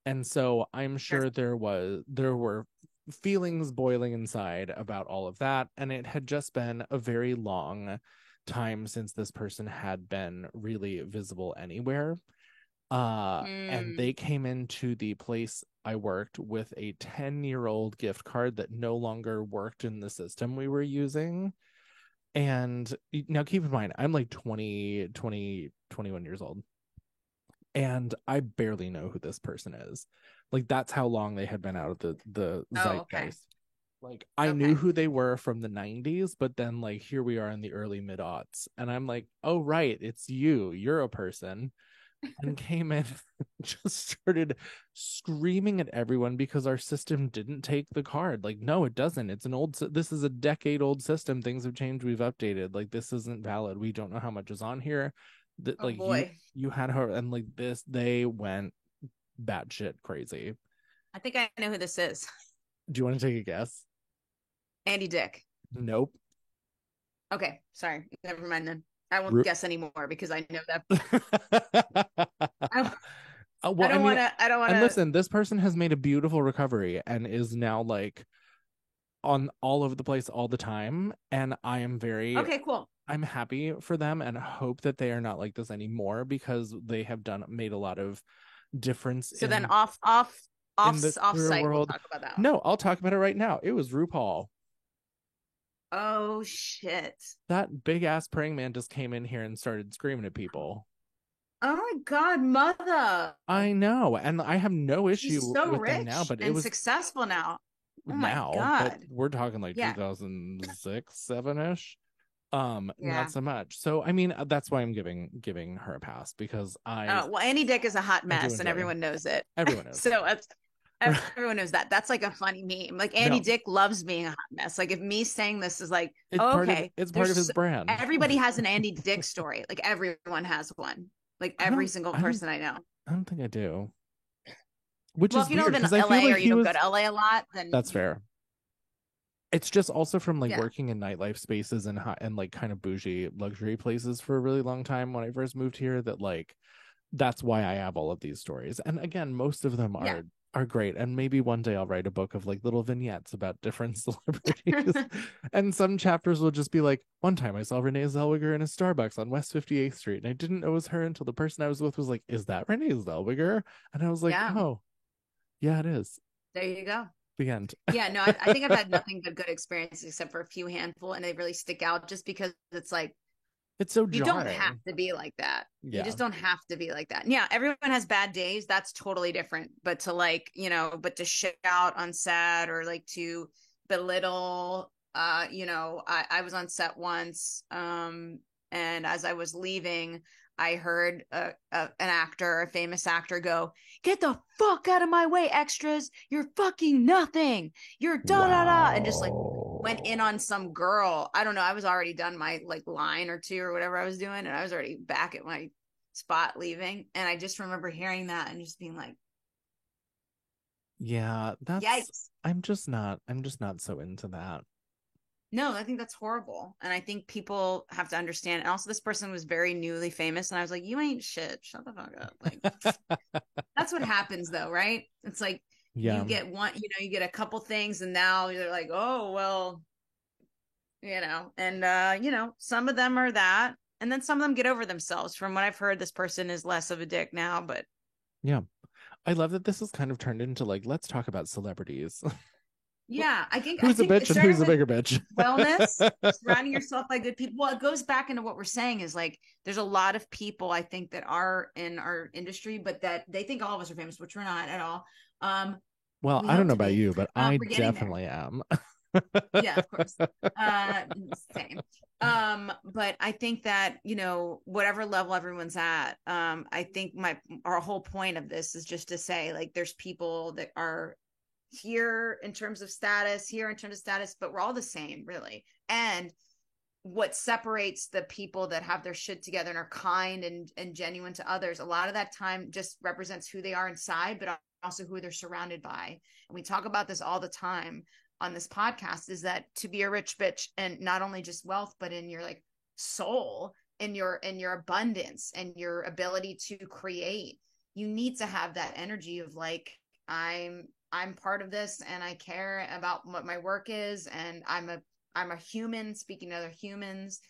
And so I'm sure there were feelings boiling inside about all of that. And it had just been a very long time since this person had been really visible anywhere. And they came into the place I worked with a 10-year-old gift card that no longer worked in the system we were using. And now keep in mind, I'm like 21 years old. And I barely know who this person is. Like, that's how long they had been out of the zeitgeist. Okay. Like, I knew who they were from the 90s, but then like here we are in the early mid-aughts. And I'm like, oh, right, it's you. You're a person. And came in just started screaming at everyone because our system didn't take the card. Like, no, it doesn't. This is a decade-old system. Things have changed. We've updated. Like, this isn't valid. We don't know how much is on here. You had her, and like this, they went batshit crazy. I think I know who this is. Do you want to take a guess? Andy Dick. Nope. Okay, sorry. Never mind then. I won't guess anymore because I know that. I don't want to. And listen, this person has made a beautiful recovery and is now like on all over the place all the time. And I am cool. I'm happy for them and hope that they are not like this anymore because they have made a lot of difference. So then off Off the off queer site, we'll world. talk about that one. No, I'll talk about it right now. It was RuPaul. Oh shit. That big ass praying mantis came in here and started screaming at people. Oh my God, mother. I know, and I have no issue She's so with them rich now, but it and was successful now. Oh my now, but God. we're talking like Yeah. 2006, 7-ish. Yeah. Not so much. So I mean, that's why I'm giving her a pass, because Well, Andy Dick is a hot mess and enjoy everyone knows it. everyone knows. So everyone knows that. That's like a funny meme. Like Andy No. Dick loves being a hot mess. Like if me saying this is like, It's it's part of his brand. Everybody has an Andy Dick story. Like everyone has one. Like every single person I know. I don't think I do. Which Well, is if you weird, don't live 'cause in I feel LA like or you don't go to LA a lot, then that's fair. It's just also from like Yeah. working in nightlife spaces and like kind of bougie luxury places for a really long time when I first moved here, that like that's why I have all of these stories. And again, most of them Yeah. are great. And maybe one day I'll write a book of like little vignettes about different celebrities. And some chapters will just be like, one time I saw Renee Zellweger in a Starbucks on West 58th Street, and I didn't know it was her until the person I was with was like, is that Renee Zellweger? And I was like, Yeah. oh, yeah, it is. There you go. The end. Yeah, no, I think I've had nothing but good experiences except for a few handful, and they really stick out just because it's like It's so you jarring. don't have to be like that. Yeah. You just don't have to be like that. And yeah, everyone has bad days. That's totally different. But to like, but to shit out on set or like to belittle, I was on set once, and as I was leaving, I heard a famous actor go, "Get the fuck out of my way, extras. You're fucking nothing. You're da-da-da." And just like went in on some girl. I don't know. I was already done my like line or two or whatever I was doing. And I was already back at my spot leaving. And I just remember hearing that and just being like, yeah, that's yikes. I'm just not so into that. No, I think that's horrible. And I think people have to understand. And also this person was very newly famous. And I was like, you ain't shit. Shut the fuck up. Like that's what happens though, right? It's like you get one, you get a couple things and now you're like, oh, well, and some of them are that. And then some of them get over themselves. From what I've heard, this person is less of a dick now, but yeah. I love that this has kind of turned into like, let's talk about celebrities. Yeah, I think who's a bitch and who's a bigger bitch? Wellness, surrounding yourself by good people. Well, it goes back into what we're saying is like there's a lot of people I think that are in our industry, but that they think all of us are famous, which we're not at all. Well, I don't know about you, but I definitely am. Yeah, of course. Same. But I think that, whatever level everyone's at, I think our whole point of this is just to say like there's people that are here in terms of status, but we're all the same, really. And what separates the people that have their shit together and are kind and genuine to others, a lot of that time just represents who they are inside, but also who they're surrounded by. And we talk about this all the time on this podcast, is that to be a rich bitch, and not only just wealth, but in your like soul, in your abundance and your ability to create, you need to have that energy of like, I'm part of this and I care about what my work is, and I'm a human speaking to other humans.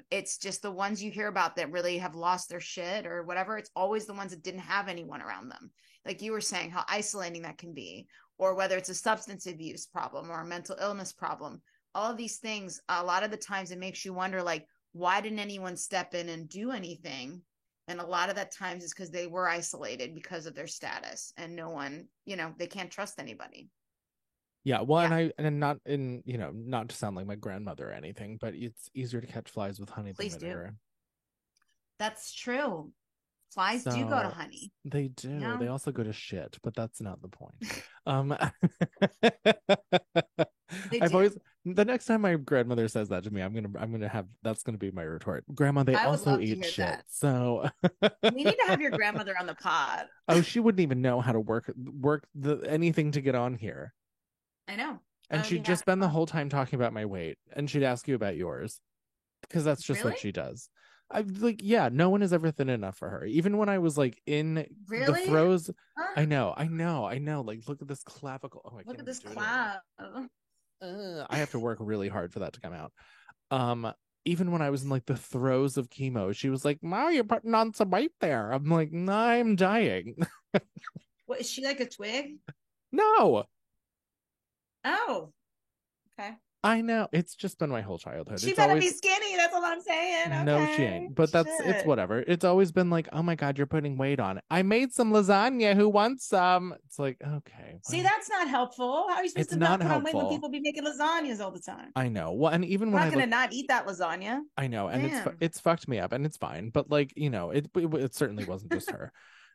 It's just the ones you hear about that really have lost their shit or whatever. It's always the ones that didn't have anyone around them. Like you were saying, how isolating that can be, or whether it's a substance abuse problem or a mental illness problem, all of these things, a lot of the times it makes you wonder, like, why didn't anyone step in and do anything? And a lot of that times is because they were isolated because of their status, and no one, they can't trust anybody. Yeah, well, yeah. And not in, not to sound like my grandmother or anything, but it's easier to catch flies with honey than vinegar. That's true. Flies do go to honey. They do. Yeah. They also go to shit, but that's not the point. The next time my grandmother says that to me, I'm gonna have, that's gonna be my retort. Grandma, they also eat shit. That. So we need to have your grandmother on the pod. Oh, she wouldn't even know how to work anything to get on here. I know. And she'd just spend the whole time talking about my weight, and she'd ask you about yours, because that's just what she does. No one is ever thin enough for her. Even when I was like in the throes, I know. Like, look at this clavicle. Oh, look at this clav. I have to work really hard for that to come out. Even when I was in like the throes of chemo, she was like, "Ma, you're putting on some weight there." I'm like, "No, I'm dying." What is she, like a twig? No, Oh, okay. I know. It's just been my whole childhood. She It's better be always skinny. That's all I'm saying. no, she Okay. ain't. But it's Shit. whatever. It's always been like, oh my God, you're putting weight on. I made some lasagna. Who wants some? It's like, okay, See, well, that's not helpful. How are you supposed it's to not not put on weight when helpful. people be making lasagnas all the time? I know. Well, and even I'm when I not gonna look, not eat that lasagna. I know, and Damn. it's fucked me up, and it's fine. But like, it certainly wasn't just her.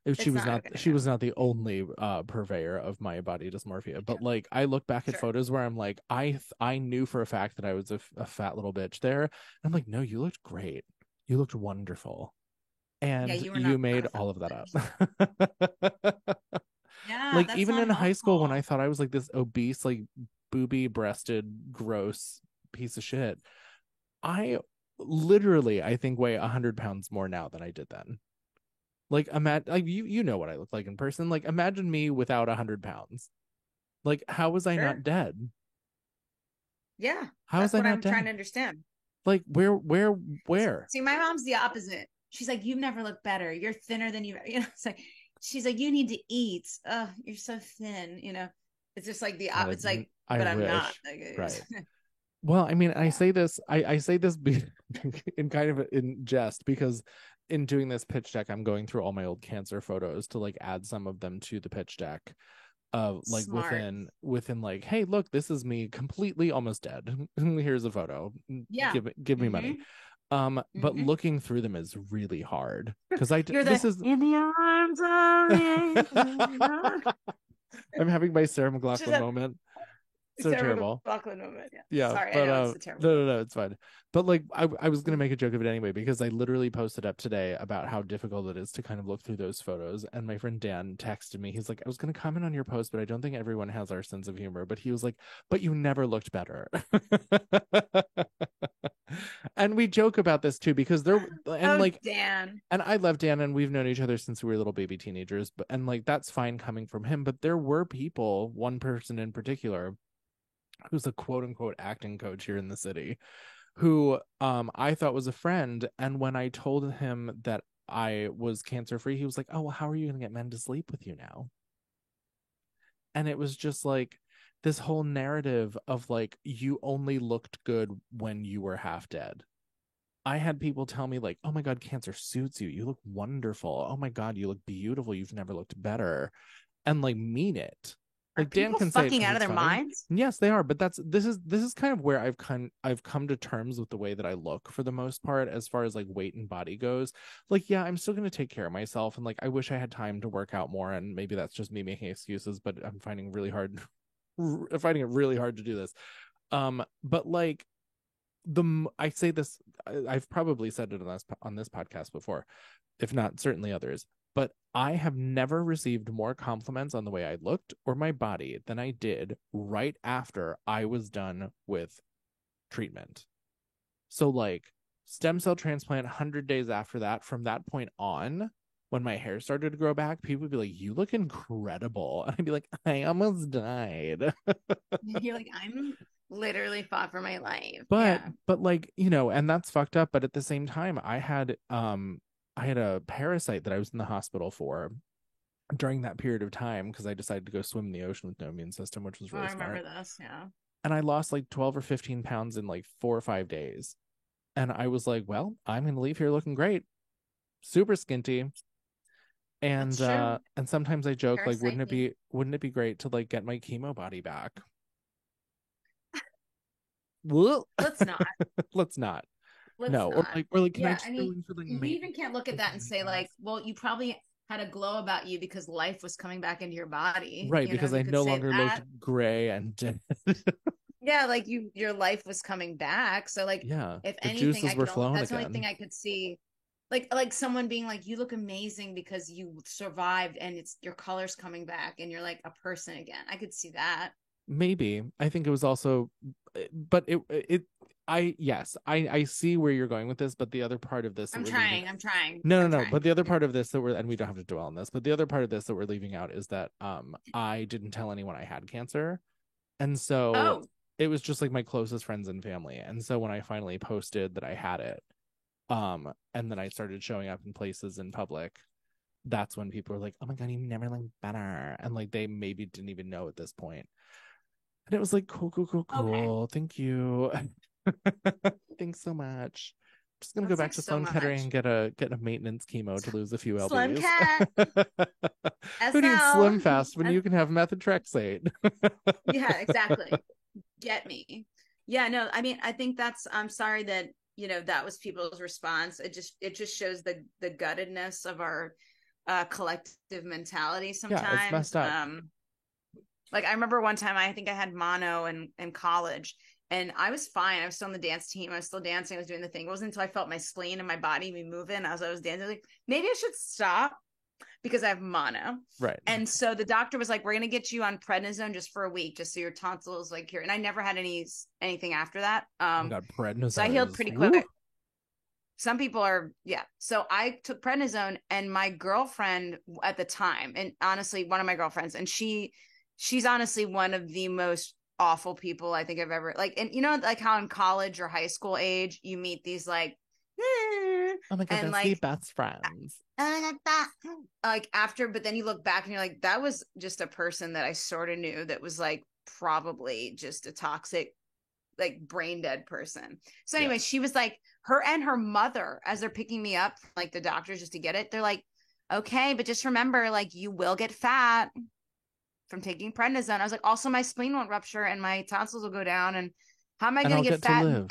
It's not okay. She was not the only purveyor of my body dysmorphia. But like, I look back at Sure. photos where I'm like, I knew for a fact that I was a fat little bitch there. And I'm like, no, you looked great. You looked wonderful. And Yeah, you were you not made a fat all of that bitch. up. Yeah, Like, that's even not in high school when helpful. I thought I was like this obese, like booby breasted, gross piece of shit, I literally, I think, weigh 100 pounds more now than I did then. Like, imagine, like, you know what I look like in person. Like, imagine me without 100 pounds. Like, how was I not Sure. dead? Yeah, How was that's I what not I'm trying dead? to understand. Like, where? See, my mom's the opposite. She's like, you've never looked better. You're thinner than you know, it's like she's like, you need to eat. Oh, you're so thin, you know. It's just like God, it's like, I but I'm not. wish. Like, Right. Well, I mean, yeah. I say this in kind of in jest, because in doing this pitch deck, I'm going through all my old cancer photos to like add some of them to the pitch deck of like Smart. within like, hey, look, this is me completely almost dead. Here's a photo. Yeah. Give me money. But Mm-hmm. looking through them is really hard because You're this the is in the arms of the I'm having my Sarah She's McLachlan a moment. So terrible terrible. Buckland moment. Yeah. Yeah, Sorry, I but know it's a terrible no, moment. it's fine. But like, I was gonna make a joke of it anyway, because I literally posted up today about how difficult it is to kind of look through those photos. And my friend Dan texted me. He's like, I was gonna comment on your post, but I don't think everyone has our sense of humor. But he was like, but you never looked better. And we joke about this too, because Oh, Dan. and I love Dan, and we've known each other since we were little baby teenagers, but and like, that's fine coming from him. But there were people, one person in particular, who's a quote unquote acting coach here in the city, who I thought was a friend. And when I told him that I was cancer free, he was like, oh, well, how are you going to get men to sleep with you now? And it was just like this whole narrative of like, you only looked good when you were half dead. I had people tell me like, oh my God, cancer suits you. You look wonderful. Oh my God, you look beautiful. You've never looked better. And like, mean it. Are Like, Dan people can say it fucking 'cause out of it's their funny. minds? Yes, they are. But this is kind of where I've come to terms with the way that I look for the most part, as far as like weight and body goes. Like, yeah, I'm still going to take care of myself, and like, I wish I had time to work out more, and maybe that's just me making excuses, but I'm finding finding it really hard to do this. But like, I say this, I've probably said it on this podcast before, if not certainly others, but I have never received more compliments on the way I looked or my body than I did right after I was done with treatment. So like, stem cell transplant, 100 days after that, from that point on, when my hair started to grow back, people would be like, you look incredible. And I'd be like, I almost died. You're like, I'm literally fought for my life. But Yeah. like, and that's fucked up. But at the same time, I had a parasite that I was in the hospital for during that period of time, because I decided to go swim in the ocean with no immune system, which was really I remember smart. this. Yeah. And I lost like 12 or 15 pounds in like 4 or 5 days. And I was like, well, I'm going to leave here looking great, super skinty. That's true. And sometimes I joke, like, Parasite. wouldn't it be great to like get my chemo body back? Let's not. Let's not. Let's No. not. Or like, can I Yeah, just I go mean, in for like you even maintenance can't look at that and say procedures? like, well, you probably had a glow about you because life was coming back into your body. Right, You know, because I you could no say longer looked that. gray and dead. Yeah, like your life was coming back. So like, Yeah, if the anything, juices were flowing that's the only thing again. I could see. Like someone being like, you look amazing because you survived and it's your color's coming back and you're like a person again. I could see that. Maybe. I think it was also, but yes, I see where you're going with this, but the other part of this that I'm we're leaving, trying. I'm trying. no, I'm no, no, but trying. the other part of this that and we don't have to dwell on this, but the other part of this that we're leaving out is that I didn't tell anyone I had cancer. And so Oh, it was just like my closest friends and family. And so when I finally posted that I had it, and then I started showing up in places in public, that's when people are like, oh my God, you never look better. And like they maybe didn't even know at this point. And it was like, cool. Okay. Thank you. Thanks so much. I'm just gonna go That's back like to so Sloan Kettering much. and get a maintenance chemo to lose a few Slim lbs. cat. Who needs Slim SL. Fast when you can have methotrexate? Yeah, exactly. Get me. Yeah, no, I mean, I think I'm sorry that, that was people's response. It just shows the guttedness of our collective mentality Yeah, it's sometimes. messed up. Like I remember one time I think I had mono in college and I was fine. I was still on the dance team. I was still dancing. I was doing the thing. It wasn't until I felt my spleen and my body be moving as I was dancing. Like, maybe I should stop because I have mono. Right. And so the doctor was like, we're going to get you on prednisone just for a week, just so your tonsils like here. And I never had anything after that. Oh my God, prednisone. So I healed pretty quick. Woo. Some people are, yeah. So I took prednisone and my girlfriend at the time, and honestly, one of my girlfriends, and she's honestly one of the most awful people I think I've ever like. And like how in college or high school age, you meet these like, oh my God, and that's the best friends. Like after, but then you look back and you're like, that was just a person that I sort of knew that was like probably just a toxic, like brain dead person. So anyway, She was like, her and her mother, as they're picking me up, like the doctors just to get it, they're like, okay, but just remember, like you will get fat from taking prednisone. I was like, also my spleen won't rupture and my tonsils will go down. And how am I going to get fat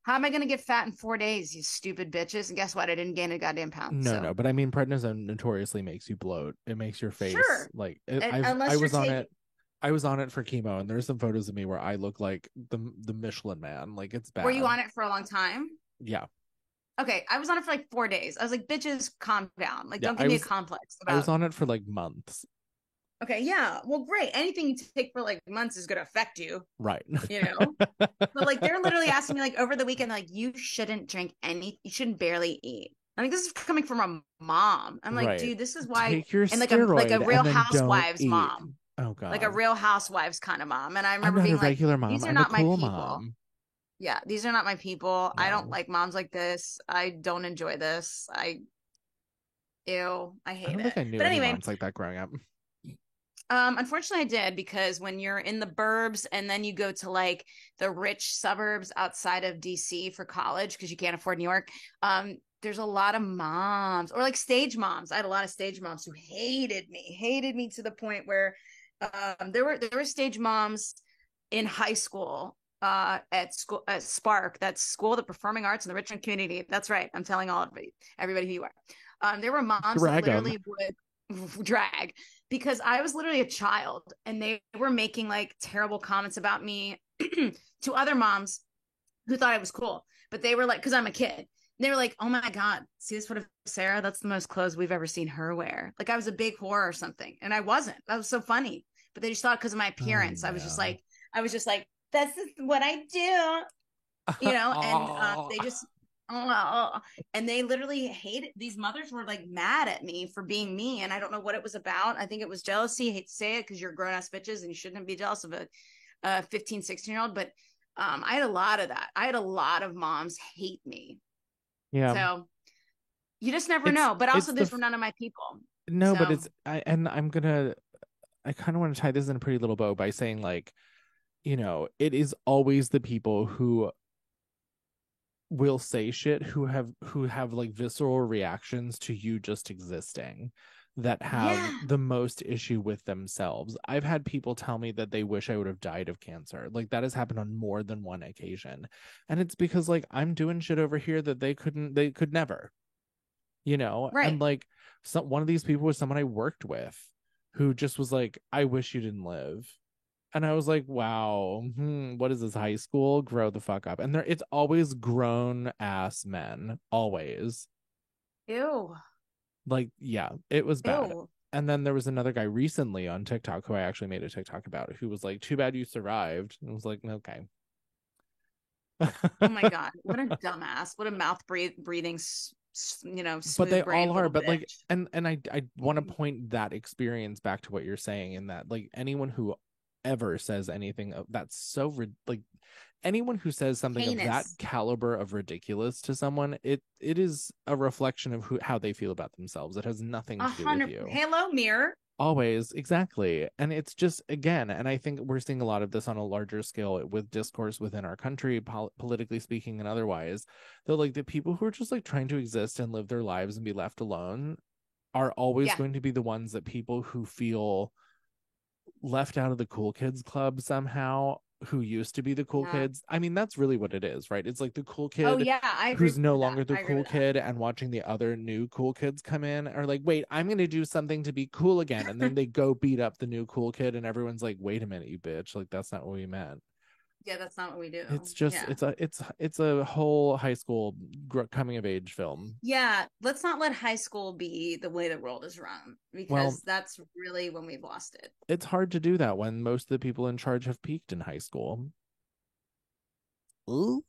how am I going to get fat in 4 days, you stupid bitches? And guess what? I didn't gain a goddamn pound. No, but I mean, prednisone notoriously makes you bloat. It makes your face like I was on it. I was on it for chemo, and there's some photos of me where I look like the Michelin Man. Like it's bad. Were you on it for a long time? Yeah. Okay, I was on it for like 4 days. I was like, bitches, calm down. Like, don't give me a complex about. I was on it for like months. Okay, yeah. Well, great. Anything you take for like months is going to affect you. Right. But like they're literally asking me like over the weekend, like, you shouldn't drink you shouldn't barely eat. I mean, this is coming from a mom. I'm like, dude, this is why. Take your and like a Real Housewives mom. Oh God. Like a Real Housewives kind of mom. And I remember I'm not being a regular like, mom. these are I'm not a cool my people. Mom. Yeah, these are not my people. No. I don't like moms like this. I don't enjoy this. I hate it. I don't think I knew any moms like that growing up. Unfortunately I did, because when you're in the burbs and then you go to like the rich suburbs outside of DC for college because you can't afford New York, there's a lot of moms, or like stage moms. I had a lot of stage moms who hated me to the point where there were stage moms in high school at Spark, that's School of the Performing Arts in the Richmond community. That's right. I'm telling everybody who you are. There were moms that literally would drag, because I was literally a child and they were making like terrible comments about me to other moms who thought I was cool, but they were like, because I'm a kid, they were like, oh my God, see this photo of Sarah? That's the most clothes we've ever seen her wear. Like I was a big whore or something. And I wasn't. That was so funny. But they just thought because of my appearance, I was just like, that's what I do, and they just, and they literally hated, these mothers were like mad at me for being me. And I don't know what it was about. I think it was jealousy. I hate to say it because you're grown ass bitches and you shouldn't be jealous of a 15, 16-year-old. But I had a lot of that. I had a lot of moms hate me. Yeah. So you just never know. But also these were none of my people. No, so. But I kind of want to tie this in a pretty little bow by saying like, it is always the people who will say shit who have like visceral reactions to you just existing that have the most issue with themselves. I've had people tell me that they wish I would have died of cancer. Like that has happened on more than one occasion. And it's because like I'm doing shit over here that they could never, right. And like one of these people was someone I worked with who just was like, I wish you didn't live. And I was like, wow, what is this, high school? Grow the fuck up. And it's always grown ass men, always. Ew. Like, yeah, it was bad. Ew. And then there was another guy recently on TikTok who I actually made a TikTok about, who was like, too bad you survived. And I was like, okay. Oh my God, what a dumbass. What a mouth breathing, but they all are. But bitch. Like, and I want to point that experience back to what you're saying, in that like anyone who ever says anything that's so like anyone who says something Heinous. of that caliber of ridiculous to someone, it is a reflection of how they feel about themselves. It has nothing to do with you. Hello, mirror. Always, exactly. And it's just, again, and I think we're seeing a lot of this on a larger scale with discourse within our country, politically speaking and otherwise, that like the people who are just like trying to exist and live their lives and be left alone are always going to be the ones that people who feel left out of the cool kids club somehow, who used to be the cool kids. I mean, that's really what it is, right? It's like the cool kid who's no longer the cool kid, and watching the other new cool kids come in are like, wait, I'm going to do something to be cool again. And then they go beat up the new cool kid, and everyone's like, wait a minute, you bitch. Like, that's not what we meant. Yeah, that's not what we do. It's just it's a whole high school coming of age film. Yeah, let's not let high school be the way the world is run, because that's really when we've lost it. It's hard to do that when most of the people in charge have peaked in high school. Ooh.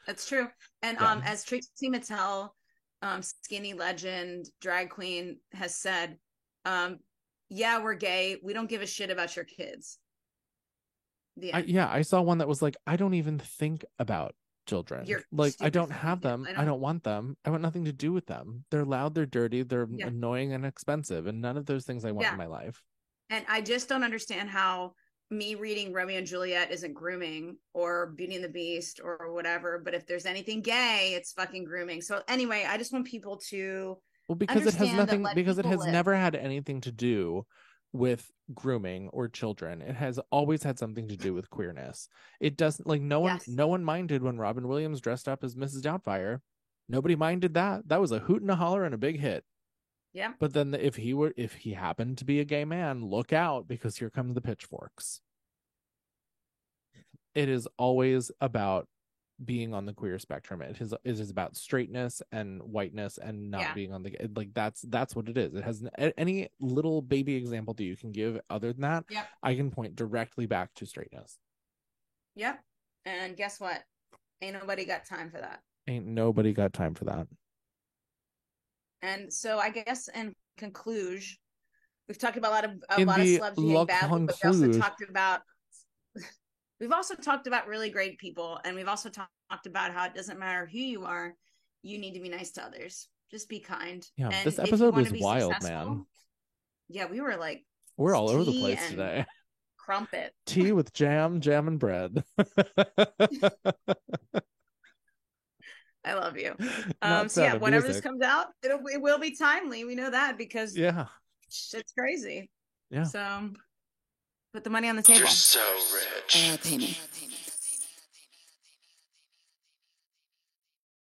That's true. And as Trixie Mattel, skinny legend, drag queen, has said, yeah, we're gay. We don't give a shit about your kids. I saw one that was like, I don't even think about children. I don't have them. I don't want them. I want nothing to do with them. They're loud, they're dirty, they're annoying and expensive, and none of those things I want in my life. And I just don't understand how me reading Romeo and Juliet isn't grooming, or Beauty and the Beast or whatever, but if there's anything gay, it's fucking grooming. So anyway, I just want people to because it has nothing, because it has never had anything to do with grooming or children. It has always had something to do with queerness. It doesn't, like, no one minded when Robin Williams dressed up as Mrs. Doubtfire. Nobody minded that. That was a hoot and a holler and a big hit. Yeah. But then if he happened to be a gay man, look out, because here comes the pitchforks. It is always about being on the queer spectrum. It is about straightness and whiteness and not being on the, like, that's what it is. It has any little baby example that you can give other than that. I can point directly back to straightness. Yep. And guess what? Ain't nobody got time for that. And so I guess in conclusion, we've talked about a lot of celebs being bad, but we've also talked about really great people, and we've also talked about how it doesn't matter who you are, you need to be nice to others. Just be kind. Yeah, and this episode was wild, man. Yeah, we're all over the place today. Crumpet. Tea with jam and bread. I love you. So yeah, whenever this comes out, it will be timely. We know that, because it's crazy. Yeah. So put the money on the table. You're so rich. Pay me.